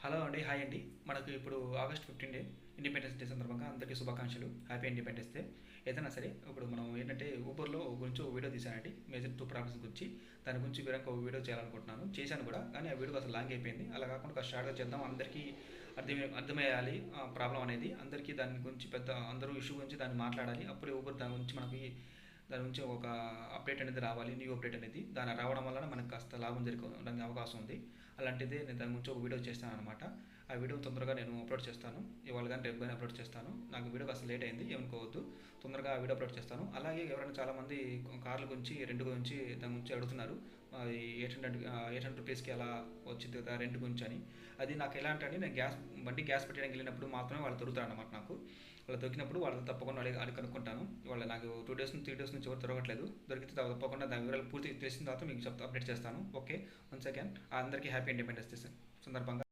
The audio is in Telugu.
హలో అండి, హాయ్ అండి. మనకు ఇప్పుడు ఆగస్ట్ 15 ఇండిపెండెన్స్ డే సందర్భంగా అందరికీ శుభాకాంక్షలు. Happy independence day. ఏదైనా సరే ఇప్పుడు మనం ఏంటంటే ఊబర్లో గురించి ఒక వీడియో తీశానండి. మేజర్ టూ ప్రాబ్లమ్స్ గురించి. దాని గురించి వివరంగా ఒక వీడియో చేయాలనుకుంటున్నాను. చేశాను కూడా, కానీ ఆ వీడియో అసలు లాంగ్ అయిపోయింది. అలా కాకుండా ఒక షార్ట్గా చేద్దాం, అందరికీ అర్థమయ్యాలి ప్రాబ్లం అనేది. అందరికీ దాని గురించి పెద్ద అందరూ ఇష్యూ గురించి దాన్ని మాట్లాడాలి. అప్పుడే ఊబర్ దాని గురించి దాని గురించి ఒక అప్డేట్ అనేది రావాలి, న్యూ అప్డేట్ అనేది. దాని రావడం వలన మనకు కాస్త లాభం జరగడానికి అవకాశం ఉంది. అలాంటిదే నేను దాని గురించి ఒక వీడియో చేస్తాను అనమాట. ఆ వీడియో తొందరగా నేను అప్లోడ్ చేస్తాను. ఇవాళ కానీ రేపు కానీ అప్లోడ్ చేస్తాను. నాకు వీడియో కాస్త లేట్ అయింది, ఏమనుకోవద్దు. తొందరగా ఆ వీడియో అప్లోడ్ చేస్తాను. అలాగే ఎవరైనా చాలామంది కార్ల గురించి, రెంట్ గురించి దాని గురించి అడుగుతున్నారు. అది 800 రూపీస్కి ఎలా వచ్చింది కదా రెంట్ గురించి అని. అది నాకు ఎలా అంటే అండి, నేను బండి గ్యాస్ పెట్టడానికి వెళ్ళినప్పుడు మాత్రమే వాళ్ళు దొరుకుతారు అనమాట నాకు. వాళ్ళు దొరికినప్పుడు వాళ్ళతో తప్పకుండా అడిగి కనుక్కుంటాను. ఇవాళ నాకు 3 డేస్ నుంచి ఎవరు దొరకట్లేదు. దొరికితే తప్పకుండా దాని వివరాలు పూర్తి తెలిసిన తర్వాత మీకు అప్డేట్ చేస్తాను. Okay, one second. అందరికీ హ్యాపీ ఇండిపెండెన్స్ డే సందర్భంగా